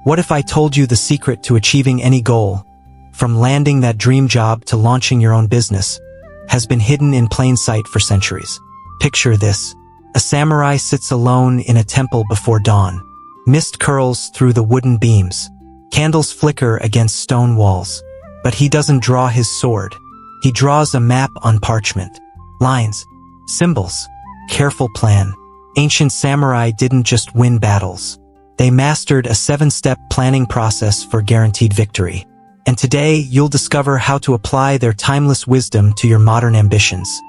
What if I told you the secret to achieving any goal, from landing that dream job to launching your own business, has been hidden in plain sight for centuries? Picture this. A samurai sits alone in a temple before dawn. Mist curls through the wooden beams. Candles flicker against stone walls. But he doesn't draw his sword. He draws a map on parchment. Lines, symbols, careful plan. Ancient samurai didn't just win battles. They mastered a 7-step planning process for guaranteed victory. And today, you'll discover how to apply their timeless wisdom to your modern ambitions.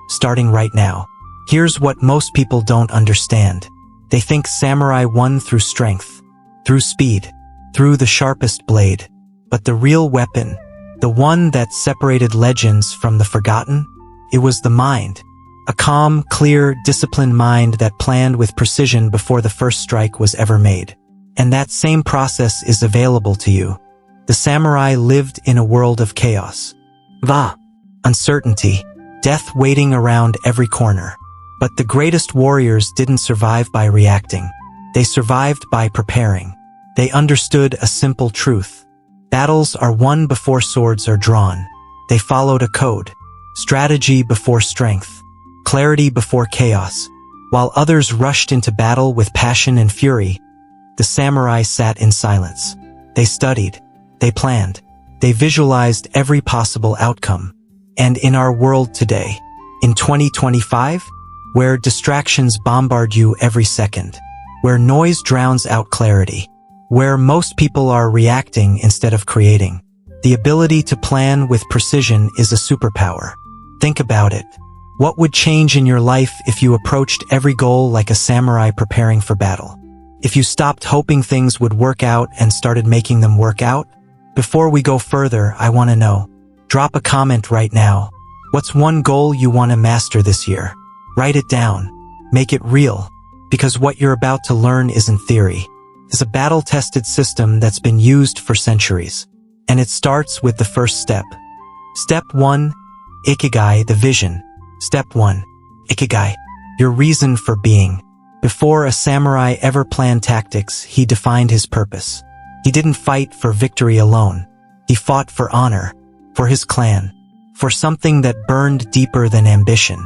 Starting right now. Here's what most people don't understand. They think samurai won through strength, through speed, through the sharpest blade. But the real weapon, the one that separated legends from the forgotten, it was the mind. A calm, clear, disciplined mind that planned with precision before the first strike was ever made. And that same process is available to you. The samurai lived in a world of chaos. Uncertainty, death waiting around every corner. But the greatest warriors didn't survive by reacting. They survived by preparing. They understood a simple truth. Battles are won before swords are drawn. They followed a code. Strategy before strength. Clarity before chaos. While others rushed into battle with passion and fury, the samurai sat in silence. They studied. They planned. They visualized every possible outcome. And in our world today, in 2025, where distractions bombard you every second, where noise drowns out clarity, where most people are reacting instead of creating, the ability to plan with precision is a superpower. Think about it. What would change in your life if you approached every goal like a samurai preparing for battle? If you stopped hoping things would work out and started making them work out? Before we go further, I want to know. Drop a comment right now. What's one goal you want to master this year? Write it down. Make it real. Because what you're about to learn isn't theory. It's a battle-tested system that's been used for centuries. And it starts with the first step. Step 1. Ikigai, the vision. Step 1. Ikigai, your reason for being. Before a samurai ever planned tactics, he defined his purpose. He didn't fight for victory alone. He fought for honor, for his clan, for something that burned deeper than ambition.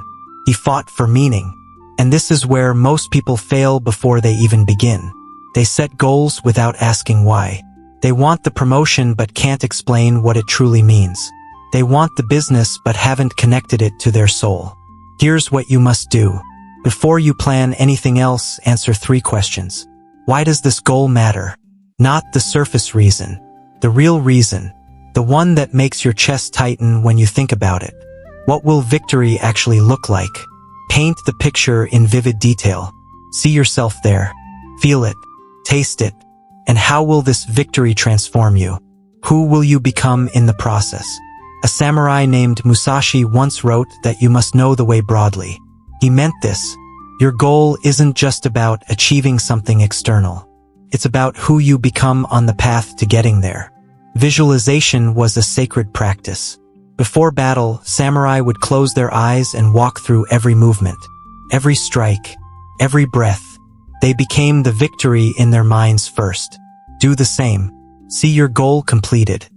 He fought for meaning. And this is where most people fail before they even begin. They set goals without asking why. They want the promotion but can't explain what it truly means. They want the business but haven't connected it to their soul. Here's what you must do. Before you plan anything else, answer 3 questions. Why does this goal matter? Not the surface reason. The real reason. The one that makes your chest tighten when you think about it. What will victory actually look like? Paint the picture in vivid detail. See yourself there. Feel it. Taste it. And how will this victory transform you? Who will you become in the process? A samurai named Musashi once wrote that you must know the way broadly. He meant this. Your goal isn't just about achieving something external. It's about who you become on the path to getting there. Visualization was a sacred practice. Before battle, samurai would close their eyes and walk through every movement, every strike, every breath. They became the victory in their minds first. Do the same. See your goal completed.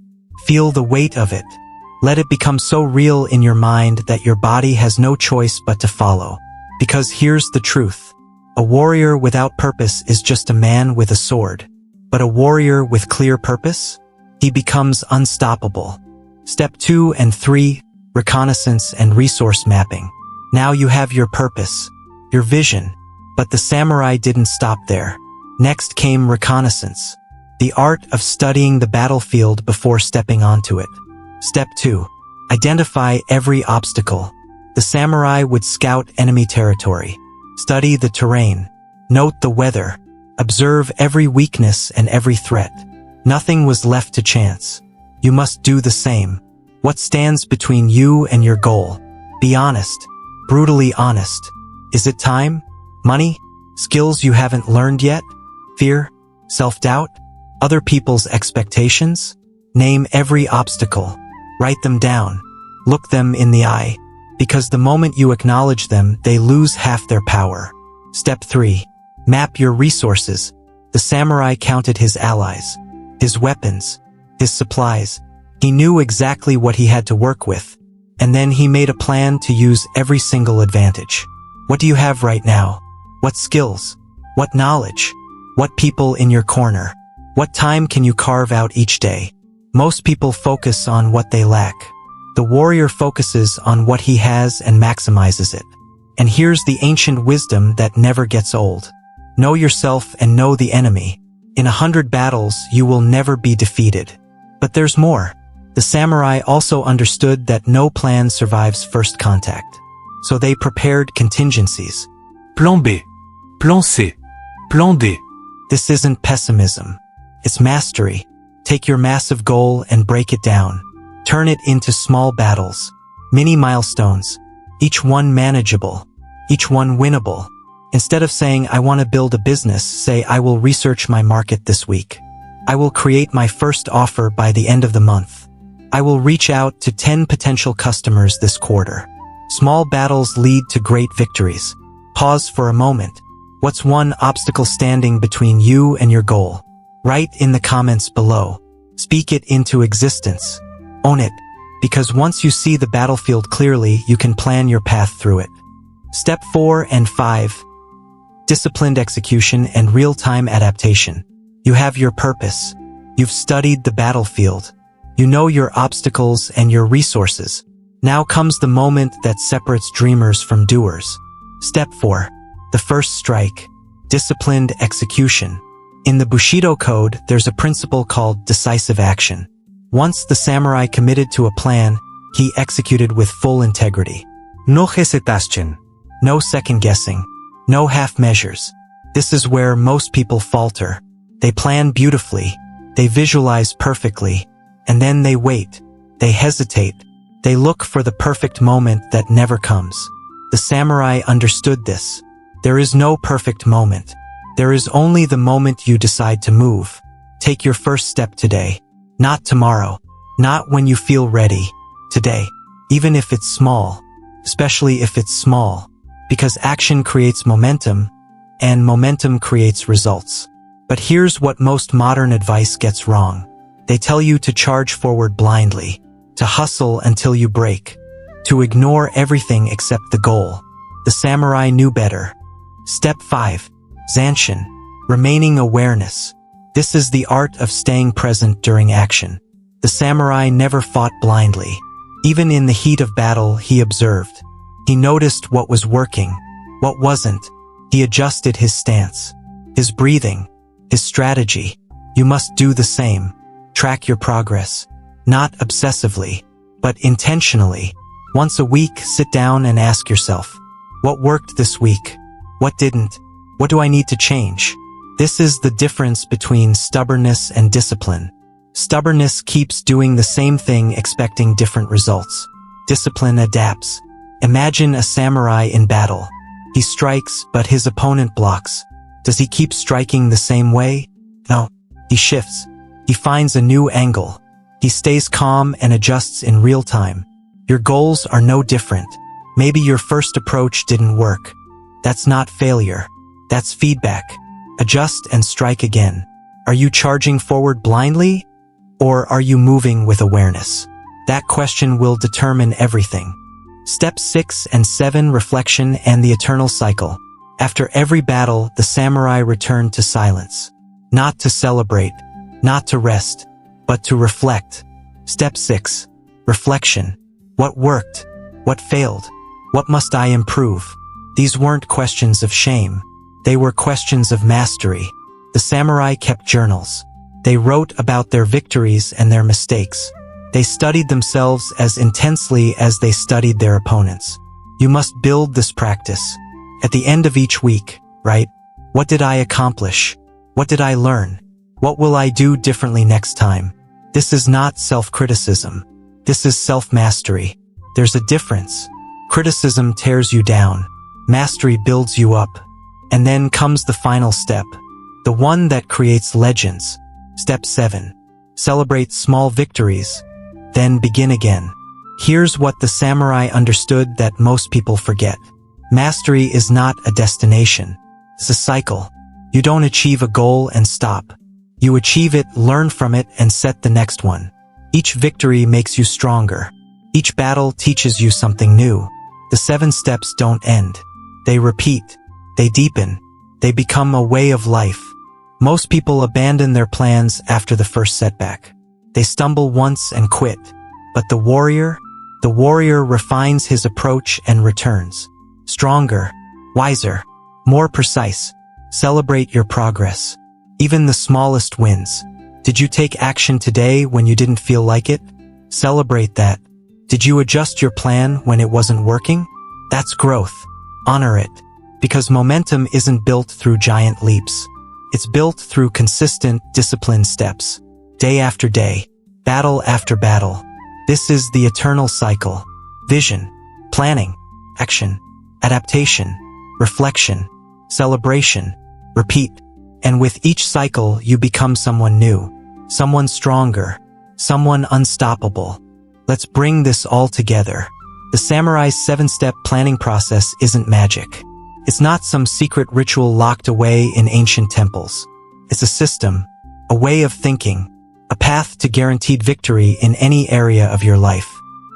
Feel the weight of it. Let it become so real in your mind that your body has no choice but to follow. Because here's the truth. A warrior without purpose is just a man with a sword. But a warrior with clear purpose? He becomes unstoppable. Step 2 and 3, reconnaissance and resource mapping. Now you have your purpose, your vision. But the samurai didn't stop there. Next came reconnaissance, the art of studying the battlefield before stepping onto it. Step 2. Identify every obstacle. The samurai would scout enemy territory, study the terrain, note the weather, observe every weakness and every threat. Nothing was left to chance. You must do the same. What stands between you and your goal? Be honest, brutally honest. Is it time? Money? Skills you haven't learned yet? Fear? Self-doubt? Other people's expectations? Name every obstacle. Write them down. Look them in the eye. Because the moment you acknowledge them, they lose half their power. Step 3. Map your resources. The samurai counted his allies, his weapons, his supplies. He knew exactly what he had to work with, and then he made a plan to use every single advantage. What do you have right now? What skills? What knowledge? What people in your corner? What time can you carve out each day? Most people focus on what they lack. The warrior focuses on what he has and maximizes it. And here's the ancient wisdom that never gets old. Know yourself and know the enemy. In 100 battles, you will never be defeated. But there's more. The samurai also understood that no plan survives first contact. So they prepared contingencies. Plan B, Plan C, Plan D. This isn't pessimism. It's mastery. Take your massive goal and break it down. Turn it into small battles, mini milestones, each one manageable, each one winnable. Instead of saying, I want to build a business, say, I will research my market this week. I will create my first offer by the end of the month. I will reach out to 10 potential customers this quarter. Small battles lead to great victories. Pause for a moment. What's one obstacle standing between you and your goal? Write in the comments below. Speak it into existence. Own it, because once you see the battlefield clearly, you can plan your path through it. Step 4 and 5. Disciplined execution and real-time adaptation. You have your purpose. You've studied the battlefield. You know your obstacles and your resources. Now comes the moment that separates dreamers from doers. Step 4. The first strike. Disciplined execution. In the Bushido code, there's a principle called decisive action. Once the samurai committed to a plan, he executed with full integrity. No hesitation. No second-guessing. No half measures. This is where most people falter. They plan beautifully. They visualize perfectly. And then they wait. They hesitate. They look for the perfect moment that never comes. The samurai understood this. There is no perfect moment. There is only the moment you decide to move. Take your first step today. Not tomorrow. Not when you feel ready. Today. Even if it's small. Especially if it's small. Because action creates momentum, and momentum creates results. But here's what most modern advice gets wrong. They tell you to charge forward blindly, to hustle until you break, to ignore everything except the goal. The samurai knew better. Step 5. Zanshin. Remaining awareness. This is the art of staying present during action. The samurai never fought blindly. Even in the heat of battle, he observed. He noticed what was working, what wasn't. He adjusted his stance, his breathing, his strategy. You must do the same. Track your progress. Not obsessively, but intentionally. Once a week, sit down and ask yourself, what worked this week? What didn't? What do I need to change? This is the difference between stubbornness and discipline. Stubbornness keeps doing the same thing expecting different results. Discipline adapts. Imagine a samurai in battle. He strikes, but his opponent blocks. Does he keep striking the same way? No. He shifts. He finds a new angle. He stays calm and adjusts in real time. Your goals are no different. Maybe your first approach didn't work. That's not failure. That's feedback. Adjust and strike again. Are you charging forward blindly? Or are you moving with awareness? That question will determine everything. Steps 6 and 7. Reflection and the eternal cycle. After every battle, the samurai returned to silence. Not to celebrate, not to rest, but to reflect. Step 6. Reflection. What worked? What failed? What must I improve? These weren't questions of shame. They were questions of mastery. The samurai kept journals. They wrote about their victories and their mistakes. They studied themselves as intensely as they studied their opponents. You must build this practice. At the end of each week, write, what did I accomplish? What did I learn? What will I do differently next time? This is not self-criticism. This is self-mastery. There's a difference. Criticism tears you down. Mastery builds you up. And then comes the final step. The one that creates legends. Step 7. Celebrate small victories. Then begin again. Here's what the samurai understood that most people forget. Mastery is not a destination. It's a cycle. You don't achieve a goal and stop. You achieve it, learn from it, and set the next one. Each victory makes you stronger. Each battle teaches you something new. The 7 steps don't end. They repeat. They deepen. They become a way of life. Most people abandon their plans after the first setback. They stumble once and quit. But the warrior refines his approach and returns. Stronger, wiser, more precise. Celebrate your progress. Even the smallest wins. Did you take action today when you didn't feel like it? Celebrate that. Did you adjust your plan when it wasn't working? That's growth. Honor it. Because momentum isn't built through giant leaps. It's built through consistent, disciplined steps. Day after day. Battle after battle. This is the eternal cycle. Vision. Planning. Action. Adaptation. Reflection. Celebration. Repeat. And with each cycle, you become someone new. Someone stronger. Someone unstoppable. Let's bring this all together. The samurai's 7-step planning process isn't magic. It's not some secret ritual locked away in ancient temples. It's a system, a way of thinking, a path to guaranteed victory in any area of your life.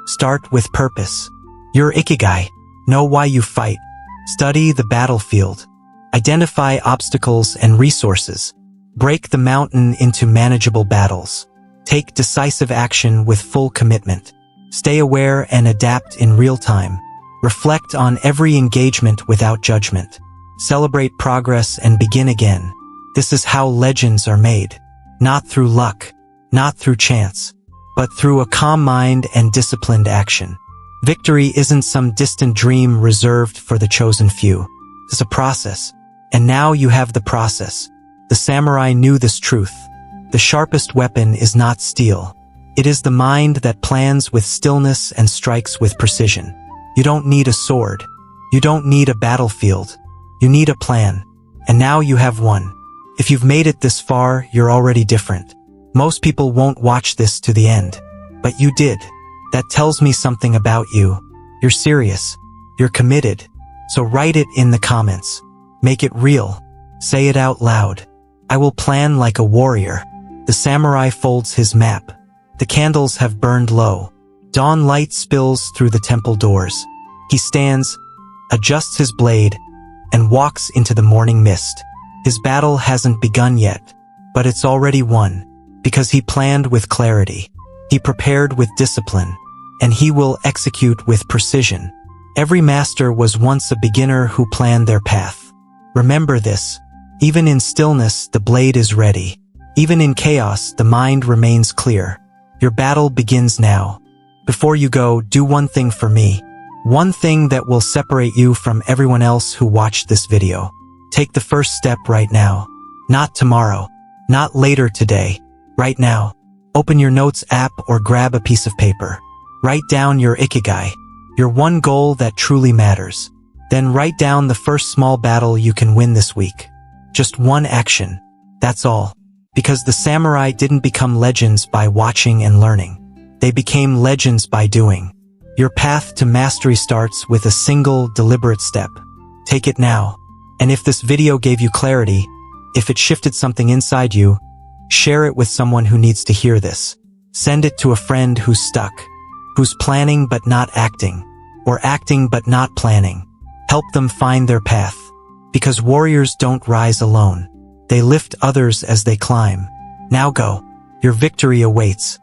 Start with purpose. Your Ikigai. Know why you fight. Study the battlefield. Identify obstacles and resources. Break the mountain into manageable battles. Take decisive action with full commitment. Stay aware and adapt in real time. Reflect on every engagement without judgment. Celebrate progress and begin again. This is how legends are made. Not through luck, not through chance, but through a calm mind and disciplined action. Victory isn't some distant dream reserved for the chosen few. It's a process. And now you have the process. The samurai knew this truth. The sharpest weapon is not steel. It is the mind that plans with stillness and strikes with precision. You don't need a sword. You don't need a battlefield. You need a plan. And now you have one. If you've made it this far, you're already different. Most people won't watch this to the end. But you did. That tells me something about you. You're serious. You're committed. So write it in the comments. Make it real. Say it out loud. I will plan like a warrior. The samurai folds his map. The candles have burned low. Dawn light spills through the temple doors. He stands, adjusts his blade, and walks into the morning mist. His battle hasn't begun yet, but it's already won, because he planned with clarity. He prepared with discipline, and he will execute with precision. Every master was once a beginner who planned their path. Remember this. Even in stillness, the blade is ready. Even in chaos, the mind remains clear. Your battle begins now. Before you go, do one thing for me. One thing that will separate you from everyone else who watched this video. Take the first step right now. Not tomorrow. Not later today. Right now. Open your notes app or grab a piece of paper. Write down your Ikigai. Your one goal that truly matters. Then write down the first small battle you can win this week. Just one action. That's all. Because the samurai didn't become legends by watching and learning. They became legends by doing. Your path to mastery starts with a single, deliberate step. Take it now. And if this video gave you clarity, if it shifted something inside you, share it with someone who needs to hear this. Send it to a friend who's stuck, who's planning but not acting, or acting but not planning. Help them find their path. Because warriors don't rise alone. They lift others as they climb. Now go. Your victory awaits.